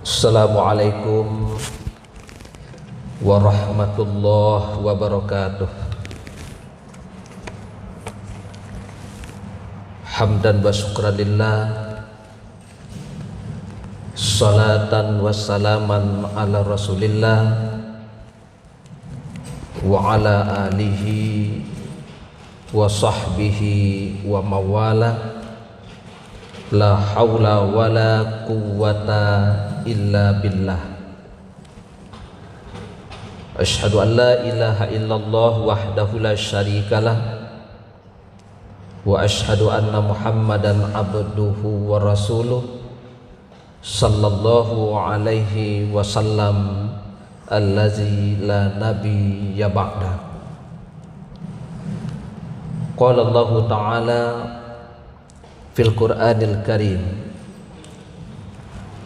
Assalamualaikum warahmatullahi wabarakatuh. Hamdan wa syukran lillah, salatan wa salaman ala rasulillah wa ala alihi wa sahbihi wa mawala. La haula wa la quwwata illa billah. Asyhadu an la ilaha illallah wahdahu la syarikalah wa asyhadu anna Muhammadan abduhu wa rasuluh sallallahu alaihi wasallam allazi la nabiyya ba'da. Qala Allah ta'ala fil Qur'anil Karim,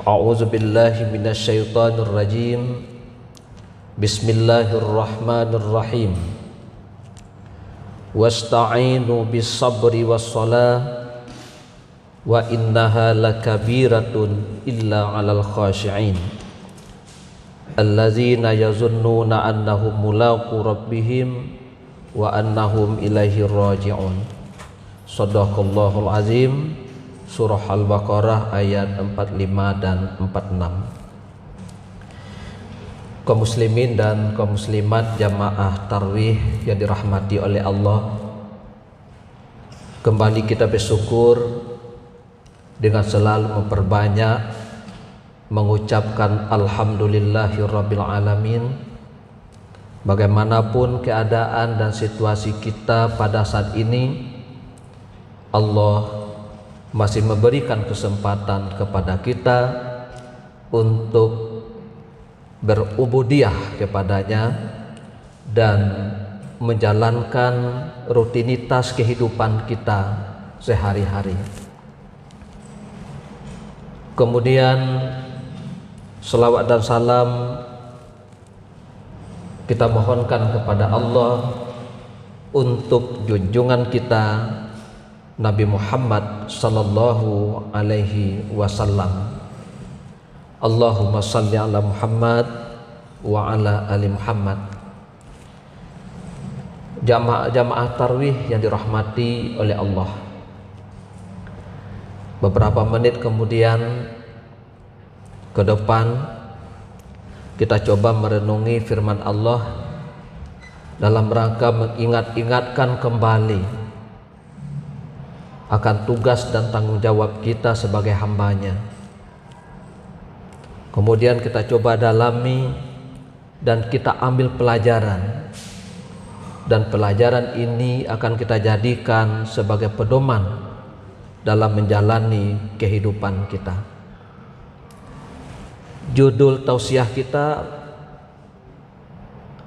a'udzu billahi minasy syaithanir rajim. Bismillahirrahmanirrahim. Wasta'inu bis sabri was shalah wa innaha lakabiratun illa 'alal khashi'in allazina yazunnuna annahum mulaqu rabbihim wa annahum ilaihi raji'un. Shadaqallahul azim. Surah Al-Baqarah ayat 45 dan 46. Kaum muslimin dan kaum muslimat jamaah tarwih yang dirahmati oleh Allah, kembali kita bersyukur dengan selalu memperbanyak mengucapkan alhamdulillahirabbil alamin. Bagaimanapun keadaan dan situasi kita pada saat ini, Allah masih memberikan kesempatan kepada kita untuk berubudiyah kepadanya dan menjalankan rutinitas kehidupan kita sehari-hari. Kemudian selawat dan salam kita mohonkan kepada Allah untuk junjungan kita Nabi Muhammad sallallahu alaihi wasallam. Allahumma salli ala Muhammad wa ala ali Muhammad. Jamaah tarwih yang dirahmati oleh Allah, beberapa menit kemudian ke depan kita coba merenungi firman Allah dalam rangka mengingat-ingatkan kembali akan tugas dan tanggung jawab kita sebagai hambanya. Kemudian kita coba dalami dan kita ambil pelajaran, dan pelajaran ini akan kita jadikan sebagai pedoman dalam menjalani kehidupan kita. Judul tausiah kita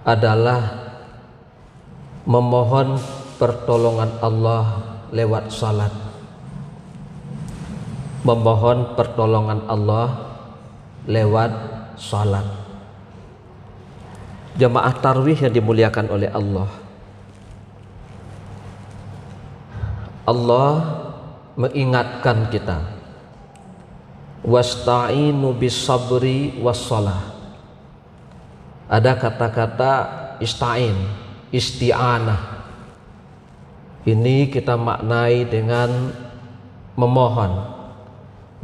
adalah memohon pertolongan Allah lewat salat. Memohon pertolongan Allah lewat salat. Jamaah tarwih yang dimuliakan oleh Allah, Allah mengingatkan kita, wasta'inu bis sabri was shalah. Ada kata-kata ista'in, isti'anah. Ini kita maknai dengan memohon,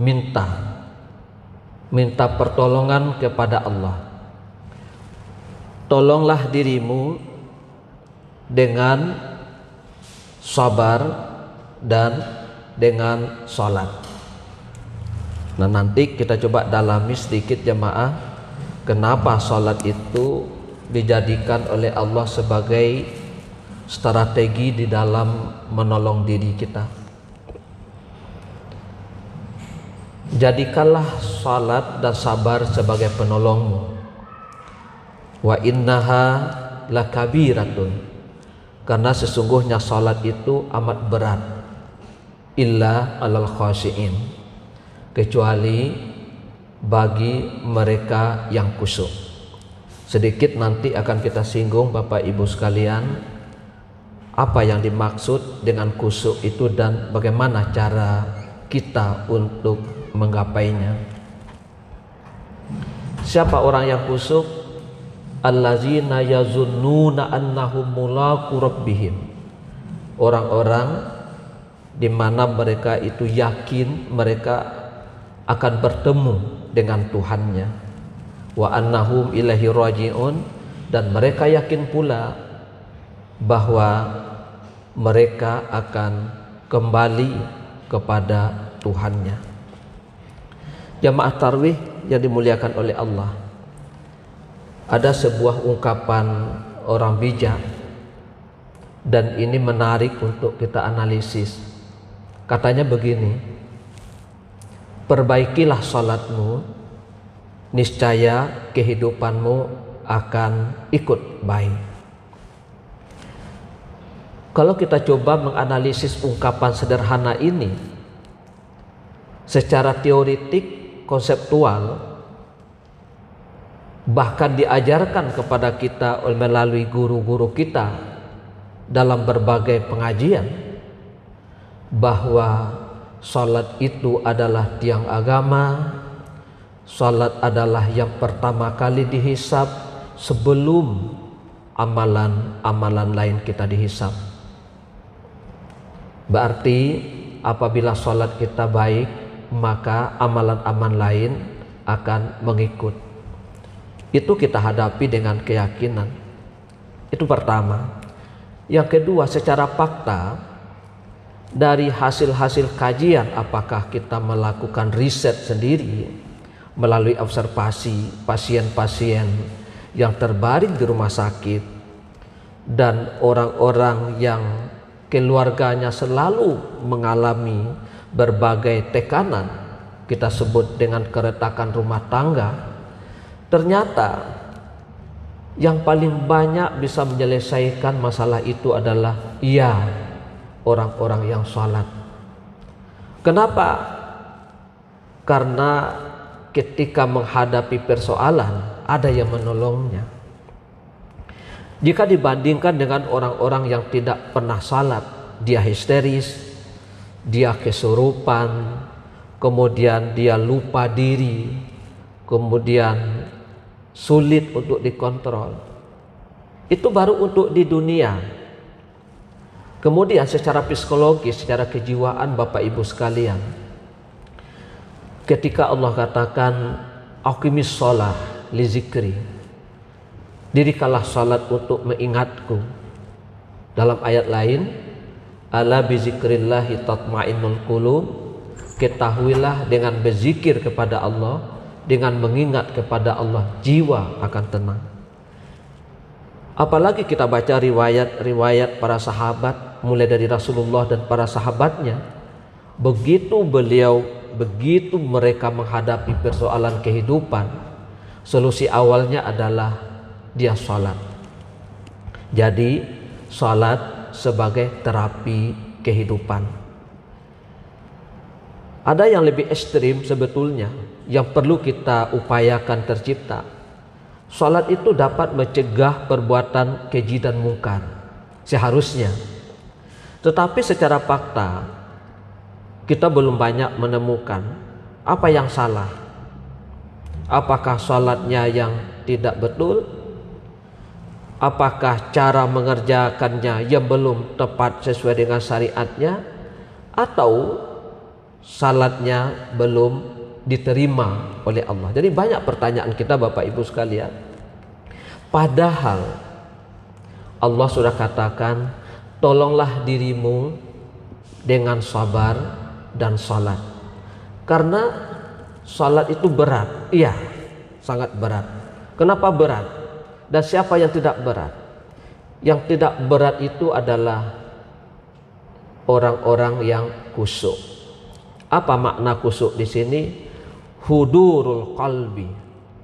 minta pertolongan kepada Allah. Tolonglah dirimu dengan sabar dan dengan salat. Nah, nanti kita coba dalami sedikit jemaah, kenapa salat itu dijadikan oleh Allah sebagai strategi di dalam menolong diri kita. Jadikanlah salat dan sabar sebagai penolongmu. Wa innaha lakabiratun, karena sesungguhnya salat itu amat berat. Illa alal khashi'in, kecuali bagi mereka yang khusyuk. Sedikit nanti akan kita singgung Bapak Ibu sekalian, apa yang dimaksud dengan khusyuk itu dan bagaimana cara kita untuk menggapainya. Siapa orang yang khusyuk? Allazina yazunnuna annahum mulaqu rabbihim. Orang-orang di mana mereka itu yakin mereka akan bertemu dengan Tuhannya. Wa annahum ilaihi raji'un, dan mereka yakin pula bahwa mereka akan kembali kepada Tuhannya. Jamaah tarawih yang dimuliakan oleh Allah, ada sebuah ungkapan orang bijak dan ini menarik untuk kita analisis. Katanya begini, perbaikilah salatmu, niscaya kehidupanmu akan ikut baik. Kalau kita coba menganalisis ungkapan sederhana ini secara teoritik, konseptual, bahkan diajarkan kepada kita melalui guru-guru kita dalam berbagai pengajian, bahwa salat itu adalah tiang agama, salat adalah yang pertama kali dihisab sebelum amalan-amalan lain kita dihisab. Berarti apabila salat kita baik, maka amalan-amalan lain akan mengikut. Itu kita hadapi dengan keyakinan. Itu pertama. Yang kedua, secara fakta, dari hasil-hasil kajian, apakah kita melakukan riset sendiri melalui observasi pasien-pasien yang terbaring di rumah sakit dan orang-orang yang keluarganya selalu mengalami berbagai tekanan, kita sebut dengan keretakan rumah tangga, ternyata yang paling banyak bisa menyelesaikan masalah itu adalah orang-orang yang sholat. Kenapa? Karena ketika menghadapi persoalan ada yang menolongnya. Jika dibandingkan dengan orang-orang yang tidak pernah salat, dia histeris, dia kesurupan, kemudian dia lupa diri, kemudian sulit untuk dikontrol. Itu baru untuk di dunia. Kemudian secara psikologis, secara kejiwaan Bapak Ibu sekalian, ketika Allah katakan aqimis shalah li zikri, dirikanlah salat untuk mengingatku. Dalam ayat lain, ala bizikrillahi tatmainnul qulub, ketahuilah dengan berzikir kepada Allah, dengan mengingat kepada Allah, jiwa akan tenang. Apalagi kita baca riwayat-riwayat para sahabat, mulai dari Rasulullah dan para sahabatnya, begitu mereka menghadapi persoalan kehidupan, solusi awalnya adalah dia sholat. Jadi sholat sebagai terapi kehidupan. Ada yang lebih ekstrim sebetulnya yang perlu kita upayakan tercipta. Sholat itu dapat mencegah perbuatan keji dan mungkar seharusnya. Tetapi secara fakta kita belum banyak menemukan apa yang salah. Apakah sholatnya yang tidak betul? Apakah cara mengerjakannya yang belum tepat sesuai dengan syariatnya? Atau salatnya belum diterima oleh Allah? Jadi banyak pertanyaan kita Bapak Ibu sekalian. Padahal Allah sudah katakan, tolonglah dirimu dengan sabar dan salat. Karena salat itu berat. Iya, sangat berat. Kenapa berat? Dan siapa yang tidak berat? Yang tidak berat itu adalah orang-orang yang khusyuk. Apa makna khusyuk di sini? Hudurul qalbi,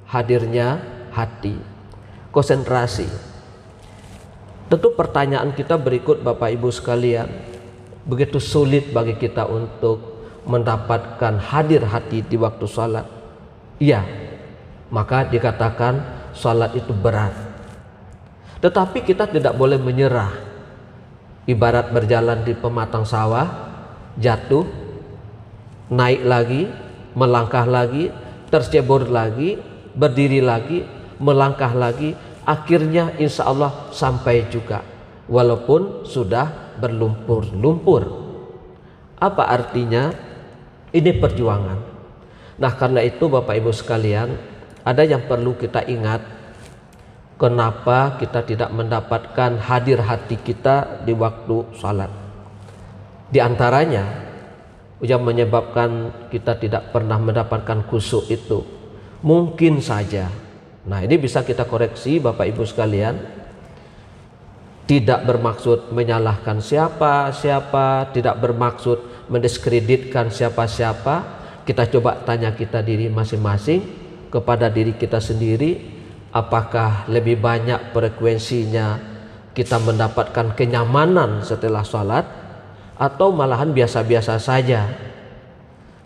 hadirnya hati, konsentrasi. Tentu pertanyaan kita berikut Bapak Ibu sekalian, begitu sulit bagi kita untuk mendapatkan hadir hati di waktu salat. Iya, maka dikatakan salat itu berat. Tetapi kita tidak boleh menyerah. Ibarat berjalan di pematang sawah, jatuh, naik lagi, melangkah lagi, tercebur lagi, berdiri lagi, melangkah lagi, akhirnya insya Allah sampai juga, walaupun sudah berlumpur-lumpur. Apa artinya? Ini perjuangan. Nah, karena itu Bapak Ibu sekalian, ada yang perlu kita ingat. Kenapa kita tidak mendapatkan hadir hati kita di waktu salat? Di antaranya yang menyebabkan kita tidak pernah mendapatkan khusyuk itu mungkin saja, nah ini bisa kita koreksi Bapak Ibu sekalian, tidak bermaksud menyalahkan siapa-siapa, tidak bermaksud mendiskreditkan siapa-siapa. Kita coba tanya kita diri masing-masing, kepada diri kita sendiri, apakah lebih banyak frekuensinya kita mendapatkan kenyamanan setelah salat, atau malahan biasa-biasa saja.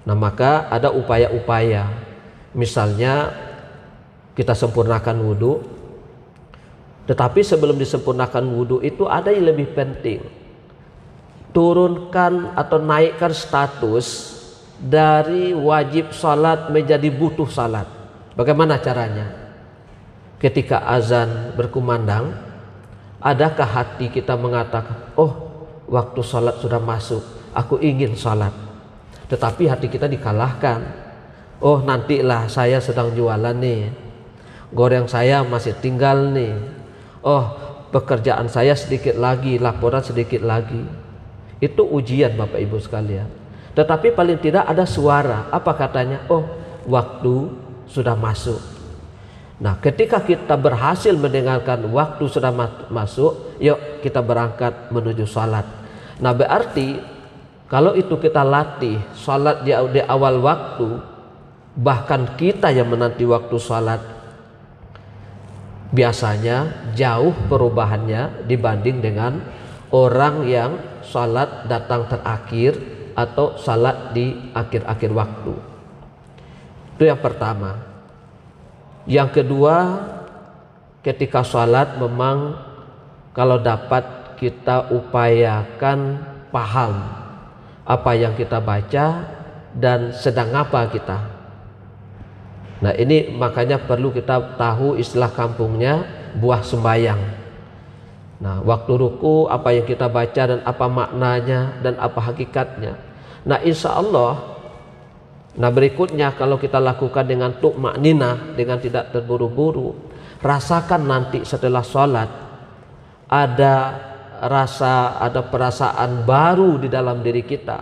Nah, maka ada upaya-upaya. Misalnya kita sempurnakan wudhu, tetapi sebelum disempurnakan wudhu itu ada yang lebih penting. Turunkan atau naikkan status dari wajib salat menjadi butuh salat. Bagaimana caranya? Ketika azan berkumandang, adakah hati kita mengatakan, oh, waktu salat sudah masuk, aku ingin salat. Tetapi hati kita dikalahkan. Oh, nantilah, saya sedang jualan nih, goreng saya masih tinggal nih. Oh, pekerjaan saya sedikit lagi, laporan sedikit lagi. Itu ujian Bapak Ibu sekalian. Tetapi paling tidak ada suara. Apa katanya? Oh, waktu sudah masuk. Nah, ketika kita berhasil mendengarkan waktu sudah masuk, yuk kita berangkat menuju salat. Nah, berarti kalau itu kita latih salat di awal waktu, bahkan kita yang menanti waktu salat, biasanya jauh perubahannya dibanding dengan orang yang salat datang terakhir atau salat di akhir-akhir waktu. Itu yang pertama. Yang kedua, ketika salat memang kalau dapat kita upayakan paham apa yang kita baca dan sedang apa kita. Nah, ini makanya perlu kita tahu istilah kampungnya buah sembayang. Nah, waktu ruku apa yang kita baca dan apa maknanya dan apa hakikatnya. Nah, insya Allah, nah berikutnya kalau kita lakukan dengan tumakninah, dengan tidak terburu-buru, rasakan nanti setelah sholat ada rasa, ada perasaan baru di dalam diri kita.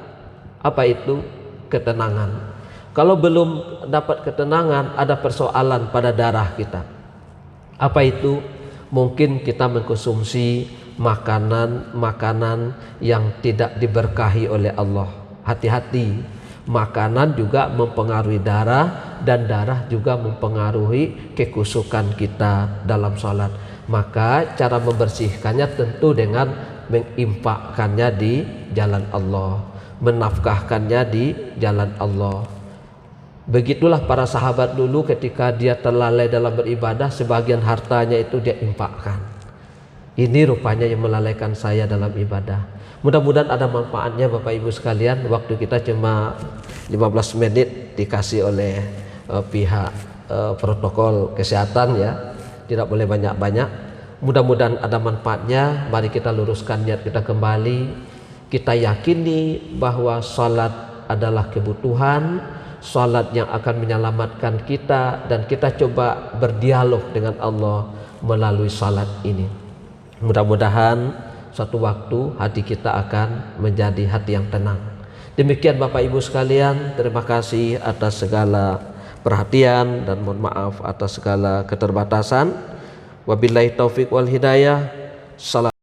Apa itu? Ketenangan. Kalau belum dapat ketenangan, ada persoalan pada darah kita. Apa itu? Mungkin kita mengkonsumsi makanan-makanan yang tidak diberkahi oleh Allah. Hati-hati, makanan juga mempengaruhi darah, dan darah juga mempengaruhi kekusukan kita dalam sholat. Maka cara membersihkannya tentu dengan menginfakkannya di jalan Allah, menafkahkannya di jalan Allah. Begitulah para sahabat dulu, ketika dia terlalai dalam beribadah, sebagian hartanya itu dia infakkan. Ini rupanya yang melalaikan saya dalam ibadah. Mudah-mudahan ada manfaatnya Bapak Ibu sekalian. Waktu kita cuma 15 menit dikasih oleh pihak protokol kesehatan ya. Tidak boleh banyak-banyak. Mudah-mudahan ada manfaatnya. Mari kita luruskan niat kita kembali. Kita yakini bahwa salat adalah kebutuhan, salat yang akan menyelamatkan kita, dan kita coba berdialog dengan Allah melalui salat ini. Mudah-mudahan suatu waktu hati kita akan menjadi hati yang tenang. Demikian Bapak Ibu sekalian, terima kasih atas segala perhatian dan mohon maaf atas segala keterbatasan. Wabillahi taufik wal hidayah. Salam.